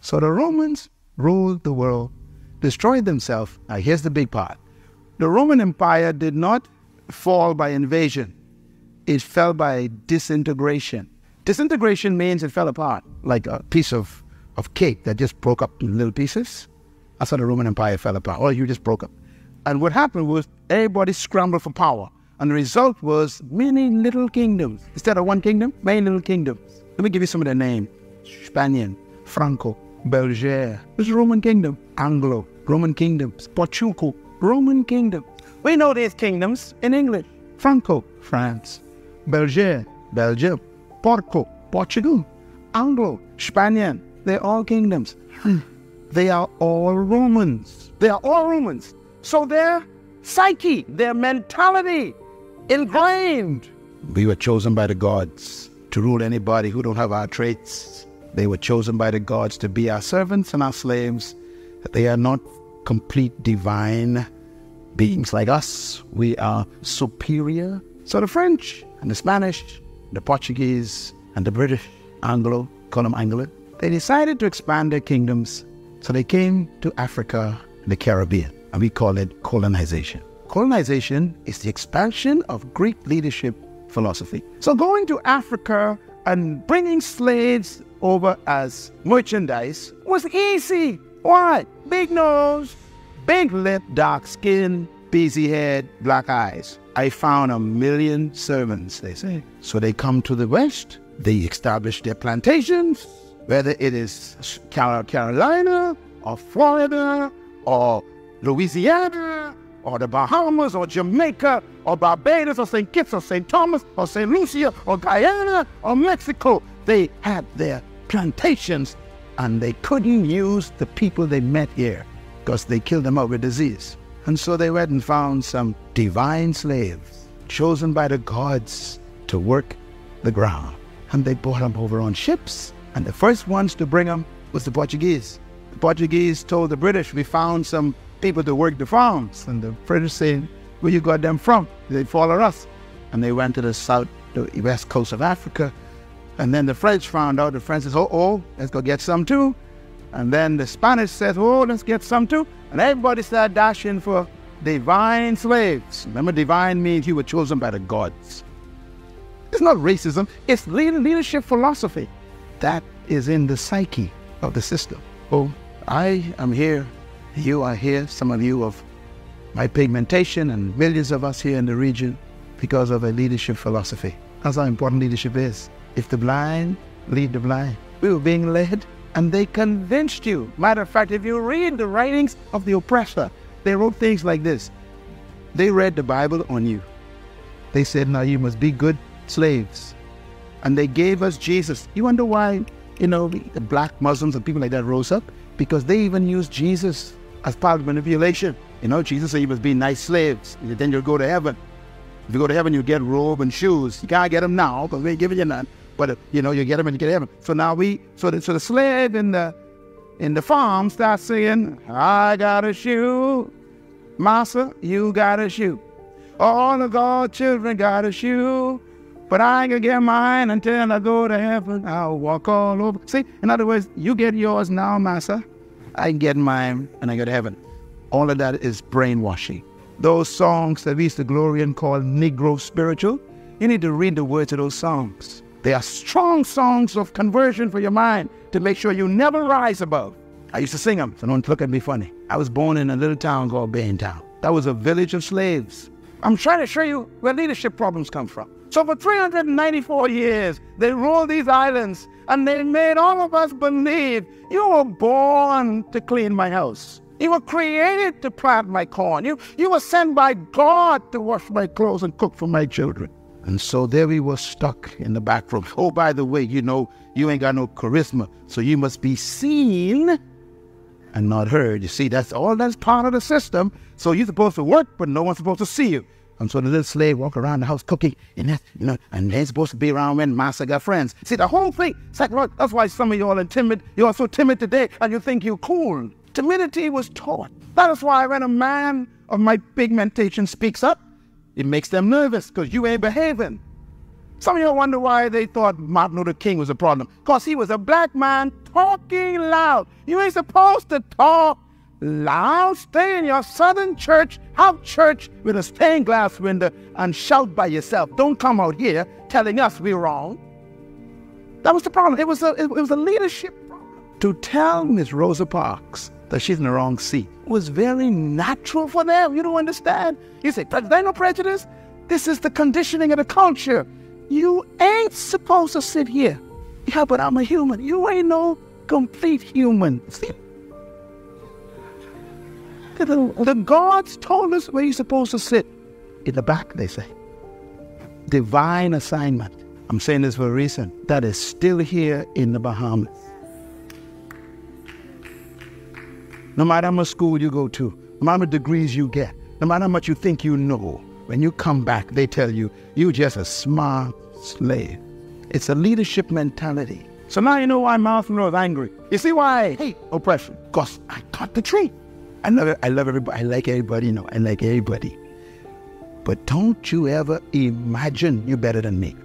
So the Romans ruled the world, destroyed themselves. Now here's the big part. The Roman Empire did not fall by invasion. It fell by disintegration. Disintegration means it fell apart, like a piece of cake that just broke up in little pieces. That's how the Roman Empire fell apart. Or you just broke up. And what happened was everybody scrambled for power. And the result was many little kingdoms. Instead of one kingdom, many little kingdoms. Let me give you some of their names. Spanian, Franco, Belgier. This is Roman kingdom. Anglo, Roman kingdoms. Portugal, Roman kingdom. We know these kingdoms in English. Franco, France. Belgier, Belgium. Porco, Portugal. Anglo, Spanian. They're all kingdoms. They are all Romans. They are all Romans. So their psyche, their mentality, ingrained. We were chosen by the gods to rule anybody who don't have our traits. They were chosen by the gods to be our servants and our slaves. They are not complete divine beings like us. We are superior. So the French and the Spanish, the Portuguese and the British, Anglo, call them Anglo, they decided to expand their kingdoms. So they came to Africa and the Caribbean, and we call it colonization. Colonization is the expansion of Greek leadership philosophy. So going to Africa and bringing slaves over as merchandise was easy. Why? Big nose, big lip, dark skin, busy head, black eyes. I found 1 million servants, they say. So they come to the West, they establish their plantations, whether it is Carolina or Florida or Louisiana or the Bahamas or Jamaica or Barbados or St. Kitts or St. Thomas or St. Lucia or Guyana or Mexico. They had their plantations and they couldn't use the people they met here because they killed them out with disease. And so they went and found some divine slaves chosen by the gods to work the ground. And they brought them over on ships. And the first ones to bring them was the Portuguese. The Portuguese told the British, we found some people to work the farms. And the British said, where you got them from? They follow us. And they went to the west coast of Africa. And then the French found out. The French said, oh, let's go get some too. And then the Spanish said, oh, let's get some too. And everybody started dashing for divine slaves. Remember, divine means you were chosen by the gods. It's not racism. It's leadership philosophy. That is in the psyche of the system. Oh, I am here. You are here. Some of you of my pigmentation and millions of us here in the region because of a leadership philosophy. That's how important leadership is. If the blind lead the blind. We were being led and they convinced you. Matter of fact, if you read the writings of the oppressor, they wrote things like this. They read the Bible on you. They said, now you must be good slaves. And they gave us Jesus. You wonder why, the black Muslims and people like that rose up? Because they even used Jesus as part of manipulation. Jesus said you must be nice slaves. Then you'll go to heaven. If you go to heaven, you get robe and shoes. You can't get them now because we ain't giving you none. But, you get them and you get heaven. So now so the slave in the farm starts saying, I got a shoe. Massa, you got a shoe. All of God's children got a shoe. But I ain't gonna get mine until I go to heaven. I'll walk all over. See, in other words, you get yours now, Massa. I get mine and I go to heaven. All of that is brainwashing. Those songs that we used to glory and call Negro spiritual, you need to read the words of those songs. They are strong songs of conversion for your mind to make sure you never rise above. I used to sing them, so don't look at me funny. I was born in a little town called Baintown. That was a village of slaves. I'm trying to show you where leadership problems come from. So for 394 years, they ruled these islands and they made all of us believe you were born to clean my house. You were created to plant my corn. You were sent by God to wash my clothes and cook for my children. And so there we were stuck in the back room. Oh, by the way, you ain't got no charisma, so you must be seen and not heard. You see, that's part of the system. So you're supposed to work, but no one's supposed to see you. And so the little slave walk around the house cooking, and and they're supposed to be around when master got friends. See, the whole thing, that's why some of y'all are timid. You are so timid today, and you think you're cool. Timidity was taught. That is why when a man of my pigmentation speaks up, it makes them nervous, because you ain't behaving. Some of you wonder why they thought Martin Luther King was a problem. Because he was a black man talking loud. You ain't supposed to talk loud. Stay in your southern church, have church with a stained glass window and shout by yourself. Don't come out here telling us we're wrong. That was the problem. It was a leadership problem. To tell Miss Rosa Parks that she's in the wrong seat was very natural for them. You don't understand. You say, there's no prejudice. This is the conditioning of the culture. You ain't supposed to sit here. Yeah, but I'm a human. You ain't no complete human. See? The gods told us where you're supposed to sit. In the back, they say. Divine assignment. I'm saying this for a reason. That is still here in the Bahamas. No matter how much school you go to, no matter how many degrees you get, no matter how much you think you know, when you come back, they tell you, you're just a smart slave. It's a leadership mentality. So now you know why Martin Luther was angry. You see why I hate oppression? Because I taught the truth. I love everybody. I like everybody, you know. I like everybody. But don't you ever imagine you're better than me.